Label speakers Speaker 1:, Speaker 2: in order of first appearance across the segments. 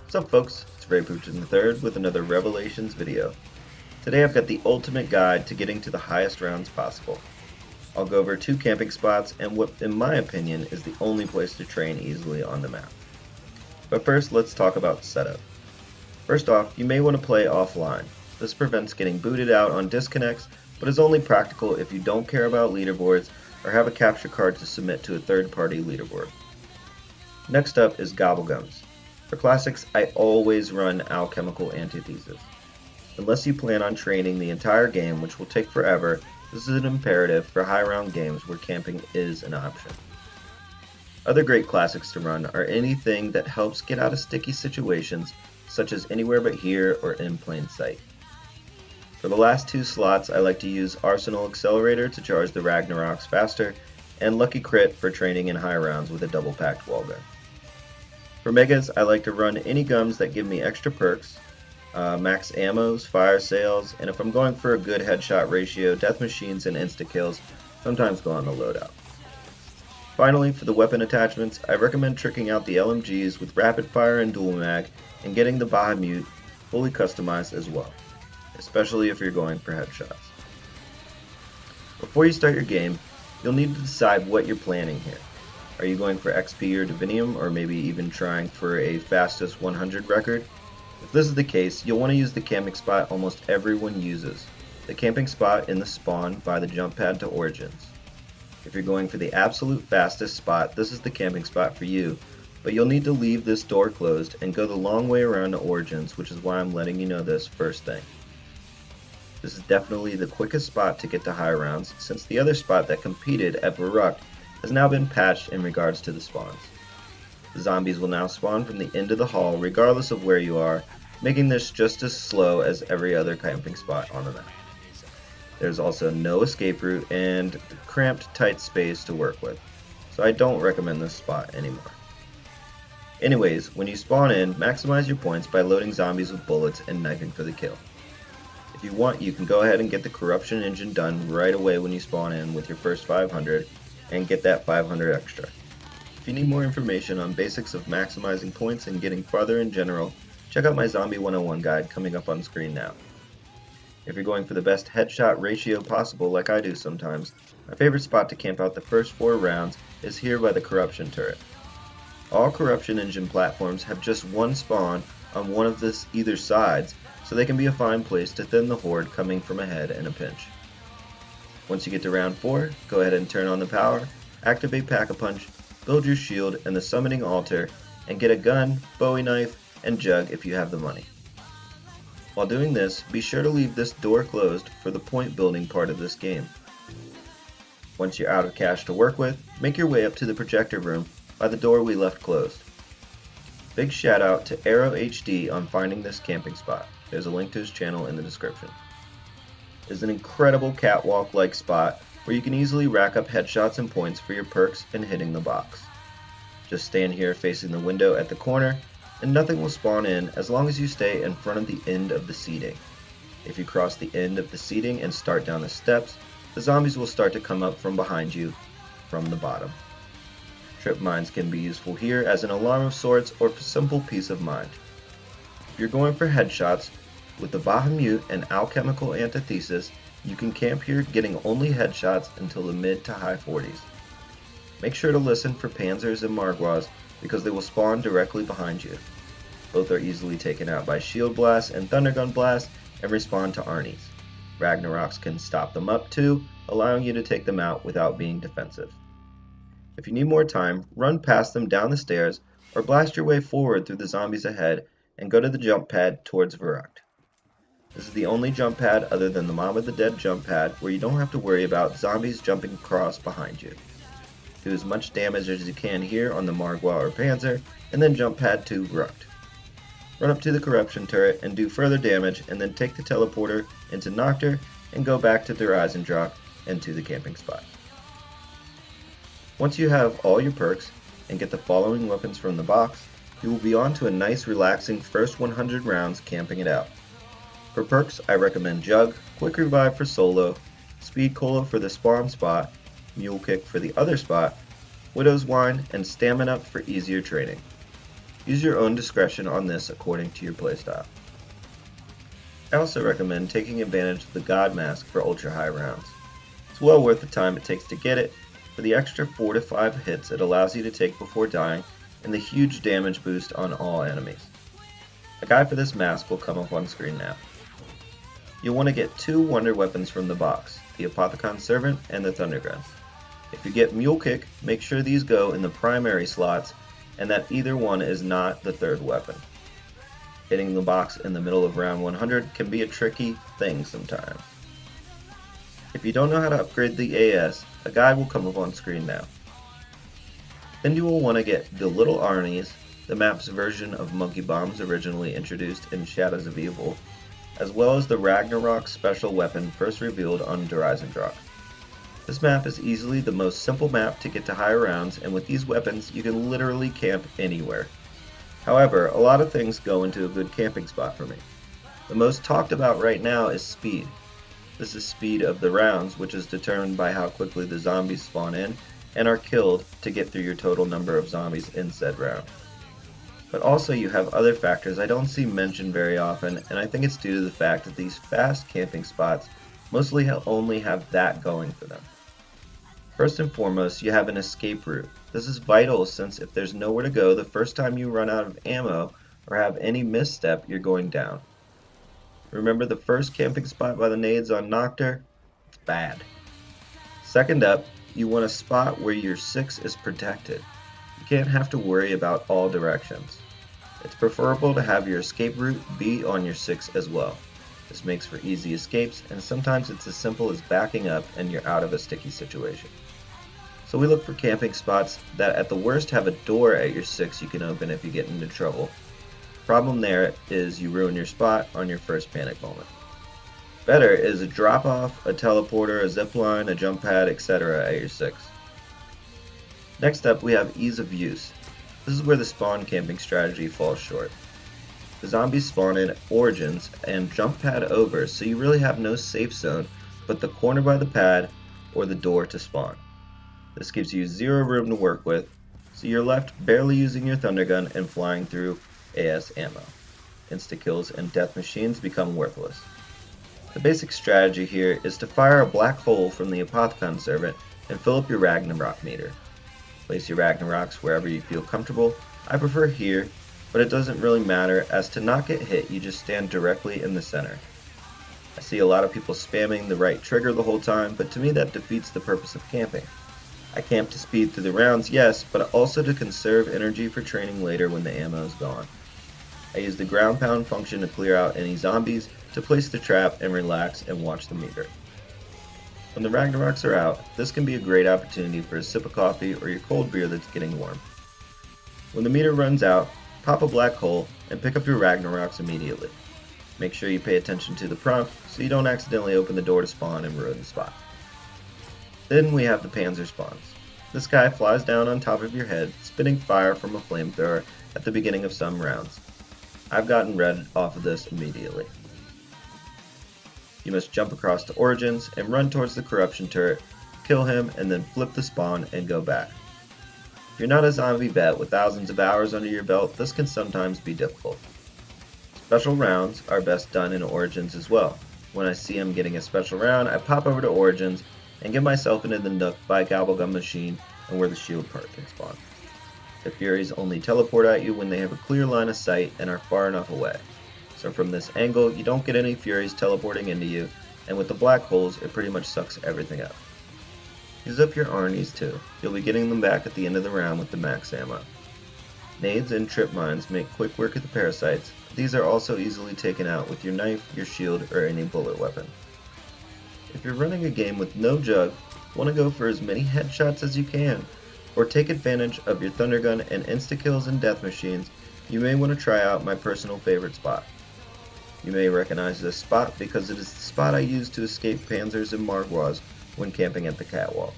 Speaker 1: What's up folks, it's Raypooch III with another Revelations video. Today I've got the ultimate guide to getting to the highest rounds possible. I'll go over 2 camping spots and what in my opinion is the only place to train easily on the map. But first let's talk about setup. First off, you may want to play offline. This prevents getting booted out on disconnects, but is only practical if you don't care about leaderboards or have a capture card to submit to a third-party leaderboard. Next up is gobblegums. For classics, I always run alchemical antithesis. Unless you plan on training the entire game, which will take forever, this is an imperative for high round games where camping is an option. Other great classics to run are anything that helps get out of sticky situations, such as Anywhere But Here or In Plain Sight. For the last 2 slots, I like to use Arsenal Accelerator to charge the Ragnaroks faster, and Lucky Crit for training in high rounds with a double packed wall gun. For megas, I like to run any gums that give me extra perks, max ammos, fire sales, and if I'm going for a good headshot ratio, death machines and insta-kills sometimes go on the loadout. Finally, for the weapon attachments, I recommend tricking out the LMGs with rapid fire and dual mag, and getting the Bahamut fully customized as well, especially if you're going for headshots. Before you start your game, you'll need to decide what you're planning here. Are you going for XP or Divinium, or maybe even trying for a fastest 100 record? If this is the case, you'll want to use the camping spot almost everyone uses, the camping spot in the spawn by the jump pad to Origins. If you're going for the absolute fastest spot, this is the camping spot for you, but you'll need to leave this door closed and go the long way around to Origins, which is why I'm letting you know this first thing. This is definitely the quickest spot to get to high rounds, since the other spot that competed at Verrucht has now been patched in regards to the spawns. The zombies will now spawn from the end of the hall regardless of where you are, making this just as slow as every other camping spot on the map. There's also no escape route and cramped tight space to work with, so I don't recommend this spot anymore. Anyways, when you spawn in, maximize your points by loading zombies with bullets and knifing for the kill. If you want, you can go ahead and get the corruption engine done right away when you spawn in with your first 500, and get that 500 extra. If you need more information on basics of maximizing points and getting farther in general, check out my Zombie 101 guide coming up on screen now. If you're going for the best headshot ratio possible like I do sometimes, my favorite spot to camp out the first 4 rounds is here by the corruption turret. All corruption engine platforms have just one spawn on one of either sides, so they can be a fine place to thin the horde coming from ahead in a pinch. Once you get to round 4, go ahead and turn on the power, activate Pack-a-Punch, build your shield and the summoning altar, and get a gun, bowie knife, and jug if you have the money. While doing this, be sure to leave this door closed for the point building part of this game. Once you're out of cash to work with, make your way up to the projector room by the door we left closed. Big shout out to Arrow HD on finding this camping spot. There's a link to his channel in the description. Is an incredible catwalk-like spot where you can easily rack up headshots and points for your perks and hitting the box. Just stand here facing the window at the corner and nothing will spawn in as long as you stay in front of the end of the seating. If you cross the end of the seating and start down the steps, the zombies will start to come up from behind you from the bottom. Trip mines can be useful here as an alarm of sorts or for simple peace of mind. If you're going for headshots, with the Bahamut and Alchemical Antithesis, you can camp here getting only headshots until the mid to high 40s. Make sure to listen for Panzers and Margwas because they will spawn directly behind you. Both are easily taken out by Shield Blast and Thundergun Blast and respond to Arnie's. Ragnaroks can stop them up too, allowing you to take them out without being defensive. If you need more time, run past them down the stairs or blast your way forward through the zombies ahead and go to the jump pad towards Verrucht. This is the only jump pad other than the Mob of the Dead jump pad where you don't have to worry about zombies jumping across behind you. Do as much damage as you can here on the Margwa or Panzer, and then jump pad to Verrucht. Run up to the corruption turret and do further damage, and then take the teleporter into Noctur and go back to the Horizon Drop and to the camping spot. Once you have all your perks and get the following weapons from the box, you will be on to a nice relaxing first 100 rounds camping it out. For perks, I recommend Jug, Quick Revive for solo, Speed Cola for the spawn spot, Mule Kick for the other spot, Widow's Wine, and Stamina for easier training. Use your own discretion on this according to your playstyle. I also recommend taking advantage of the God Mask for ultra high rounds. It's well worth the time it takes to get it, for the extra 4 to 5 hits it allows you to take before dying, and the huge damage boost on all enemies. A guide for this mask will come up on screen now. You'll want to get 2 wonder weapons from the box, the Apothicon Servant and the Thunder Gun. If you get Mule Kick, make sure these go in the primary slots and that either one is not the third weapon. Hitting the box in the middle of round 100 can be a tricky thing sometimes. If you don't know how to upgrade the AS, a guide will come up on screen now. Then you will want to get the Little Arnie's, the map's version of Monkey Bombs originally introduced in Shadows of Evil, as well as the Ragnarok special weapon first revealed on Dryzendrock. This map is easily the most simple map to get to higher rounds, and with these weapons you can literally camp anywhere. However, a lot of things go into a good camping spot for me. The most talked about right now is speed. This is speed of the rounds, which is determined by how quickly the zombies spawn in and are killed to get through your total number of zombies in said round. But also you have other factors I don't see mentioned very often, and I think it's due to the fact that these fast camping spots mostly only have that going for them. First and foremost, you have an escape route. This is vital since if there's nowhere to go the first time you run out of ammo or have any misstep, you're going down. Remember the first camping spot by the nades on Noctur? It's bad. Second up, you want a spot where your 6 is protected. You can't have to worry about all directions. It's preferable to have your escape route be on your 6 as well. This makes for easy escapes, and sometimes it's as simple as backing up and you're out of a sticky situation. So we look for camping spots that at the worst have a door at your 6 you can open if you get into trouble. Problem there is you ruin your spot on your first panic moment. Better is a drop off, a teleporter, a zipline, a jump pad, etc. at your 6. Next up we have ease of use. This is where the spawn camping strategy falls short. The zombies spawn in Origins and jump pad over, so you really have no safe zone but the corner by the pad or the door to spawn. This gives you 0 room to work with, so you're left barely using your Thunder Gun and flying through AS ammo. Insta-kills and death machines become worthless. The basic strategy here is to fire a black hole from the Apothicon Servant and fill up your Ragnarok meter. Place your Ragnaroks wherever you feel comfortable. I prefer here, but it doesn't really matter, as to not get hit you just stand directly in the center. I see a lot of people spamming the right trigger the whole time, but to me that defeats the purpose of camping. I camp to speed through the rounds, yes, but also to conserve energy for training later when the ammo is gone. I use the ground pound function to clear out any zombies, to place the trap and relax and watch the meter. When the Ragnaroks are out, this can be a great opportunity for a sip of coffee or your cold beer that's getting warm. When the meter runs out, pop a black hole and pick up your Ragnaroks immediately. Make sure you pay attention to the prompt so you don't accidentally open the door to spawn and ruin the spot. Then we have the Panzer spawns. This guy flies down on top of your head, spitting fire from a flamethrower at the beginning of some rounds. I've gotten red off of this immediately. You must jump across to Origins and run towards the corruption turret, kill him, and then flip the spawn and go back. If you're not a zombie vet with thousands of hours under your belt, this can sometimes be difficult. Special rounds are best done in Origins as well. When I see I'm getting a special round, I pop over to Origins and get myself into the nook by Gobblegum Machine and where the shield part can spawn. The Furies only teleport at you when they have a clear line of sight and are far enough away. So from this angle, you don't get any Furies teleporting into you, and with the black holes, it pretty much sucks everything up. Use up your Arnie's too. You'll be getting them back at the end of the round with the max ammo. Nades and trip mines make quick work of the parasites, but these are also easily taken out with your knife, your shield, or any bullet weapon. If you're running a game with no jug, want to go for as many headshots as you can, or take advantage of your Thunder Gun and insta-kills and death machines, you may want to try out my personal favorite spot. You may recognize this spot because it is the spot I use to escape Panzers and Margwas when camping at the Catwalk.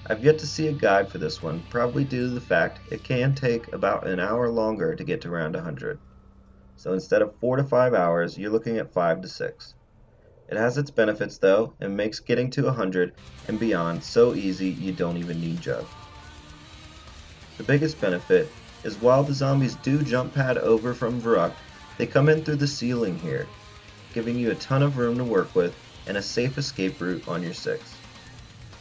Speaker 1: I've yet to see a guide for this one, probably due to the fact it can take about an hour longer to get to round 100. So instead of 4 to 5 hours, you're looking at 5 to 6. It has its benefits though, and makes getting to 100 and beyond so easy you don't even need Jug. The biggest benefit is while the zombies do jump pad over from Verruct, they come in through the ceiling here, giving you a ton of room to work with and a safe escape route on your 6.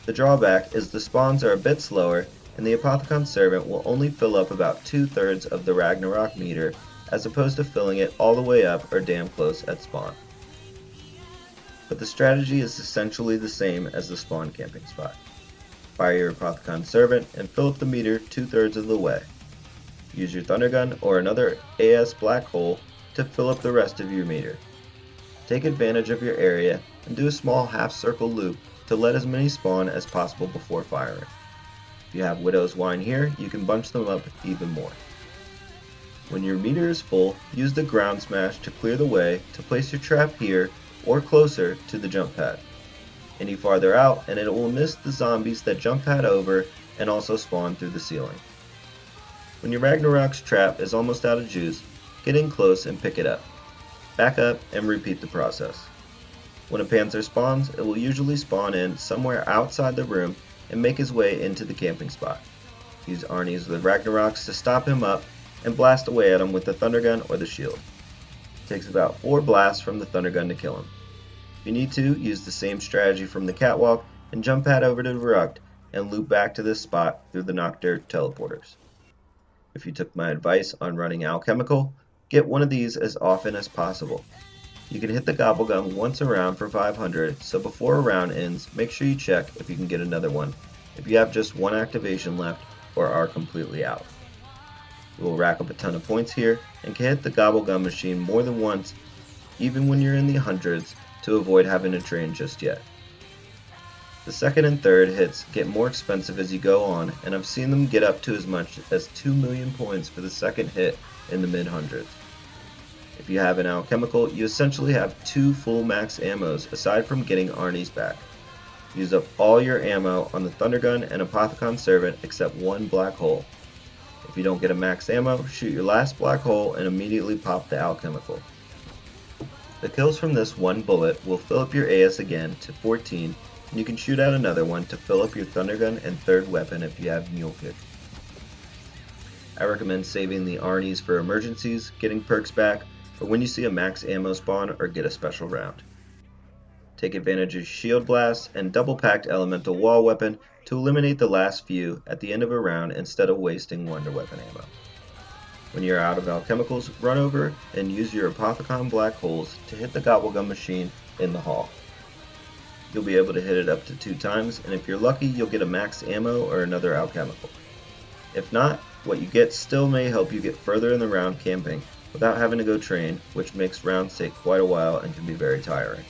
Speaker 1: The drawback is the spawns are a bit slower, and the Apothicon Servant will only fill up about 2/3 of the Ragnarok meter, as opposed to filling it all the way up or damn close at spawn. But the strategy is essentially the same as the spawn camping spot. Fire your Apothicon Servant and fill up the meter 2/3 of the way. Use your Thunder Gun or another AS Black Hole to fill up the rest of your meter. Take advantage of your area and do a small half circle loop to let as many spawn as possible before firing. If you have Widow's Wine here, you can bunch them up even more. When your meter is full, use the Ground Smash to clear the way to place your trap here or closer to the jump pad. Any farther out and it will miss the zombies that jump pad over and also spawn through the ceiling. When your Ragnarok's trap is almost out of juice, get in close and pick it up. Back up and repeat the process. When a Panzer spawns, it will usually spawn in somewhere outside the room and make his way into the camping spot. Use Arnie's with Ragnaroks to stop him up and blast away at him with the Thunder Gun or the shield. It takes about 4 blasts from the Thunder Gun to kill him. If you need to, use the same strategy from the Catwalk and jump pad over to Verruct and loop back to this spot through the Noctur teleporters. If you took my advice on running Alchemical, get one of these as often as possible. You can hit the Gobblegum once a round for 500, so before a round ends, make sure you check if you can get another one, if you have just one activation left or are completely out. You will rack up a ton of points here, and can hit the Gobblegum machine more than once, even when you're in the hundreds, to avoid having to train just yet. The second and third hits get more expensive as you go on, and I've seen them get up to as much as 2 million points for the second hit in the mid-hundreds. If you have an Alchemical, you essentially have 2 full max ammos aside from getting Arnie's back. Use up all your ammo on the Thunder Gun and Apothicon Servant except one black hole. If you don't get a max ammo, shoot your last black hole and immediately pop the Alchemical. The kills from this one bullet will fill up your AS again to 14, and you can shoot out another one to fill up your Thunder Gun and third weapon if you have Mule Kick. I recommend saving the Arnie's for emergencies, getting perks back, or when you see a max ammo spawn or get a special round. Take advantage of Shield Blast and double packed Elemental Wall Weapon to eliminate the last few at the end of a round instead of wasting Wonder Weapon ammo. When you're out of Alchemicals, run over and use your Apothicon Black Holes to hit the Gobblegum machine in the hall. You'll be able to hit it up to 2 times, and if you're lucky, you'll get a max ammo or another Alchemical. If not, what you get still may help you get further in the round camping without having to go train, which makes rounds take quite a while and can be very tiring.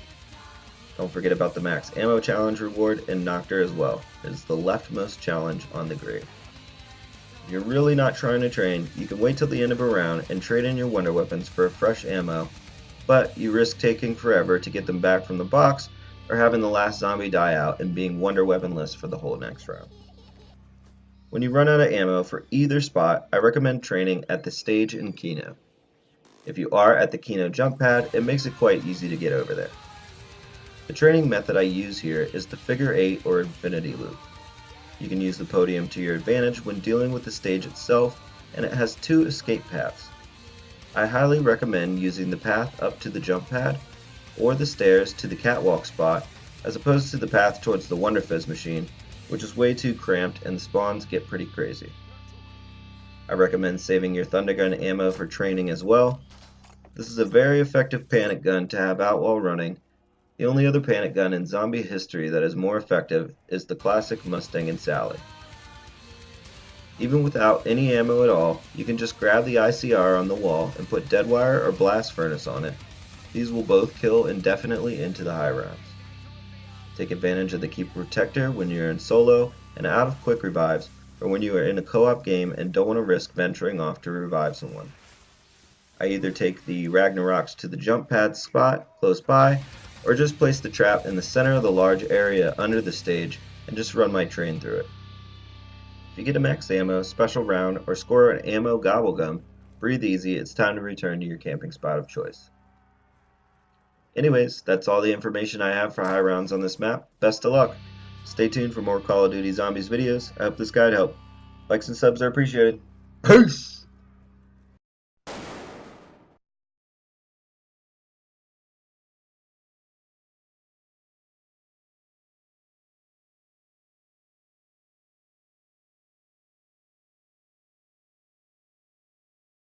Speaker 1: Don't forget about the max ammo challenge reward in Noctur as well. It is the leftmost challenge on the grid. If you're really not trying to train, you can wait till the end of a round and trade in your wonder weapons for a fresh ammo, but you risk taking forever to get them back from the box or having the last zombie die out and being wonder weaponless for the whole next round. When you run out of ammo for either spot, I recommend training at the stage in Kino. If you are at the Kino jump pad, it makes it quite easy to get over there. The training method I use here is the figure 8 or infinity loop. You can use the podium to your advantage when dealing with the stage itself, and it has 2 escape paths. I highly recommend using the path up to the jump pad or the stairs to the catwalk spot as opposed to the path towards the Wonder Fizz machine, which is way too cramped and the spawns get pretty crazy. I recommend saving your Thunder Gun ammo for training as well. This is a very effective panic gun to have out while running. The only other panic gun in zombie history that is more effective is the classic Mustang and Sally. Even without any ammo at all, you can just grab the ICR on the wall and put Deadwire or Blast Furnace on it. These will both kill indefinitely into the high rounds. Take advantage of the Keeper Protector when you're in solo and out of quick revives, or when you are in a co-op game and don't want to risk venturing off to revive someone. I either take the Ragnaroks to the jump pad spot close by, or just place the trap in the center of the large area under the stage and just run my train through it. If you get a max ammo, special round, or score an ammo Gobblegum, breathe easy, it's time to return to your camping spot of choice. Anyways, that's all the information I have for high rounds on this map. Best of luck. Stay tuned for more Call of Duty Zombies videos. I hope this guide helped. Likes and subs are appreciated. Peace!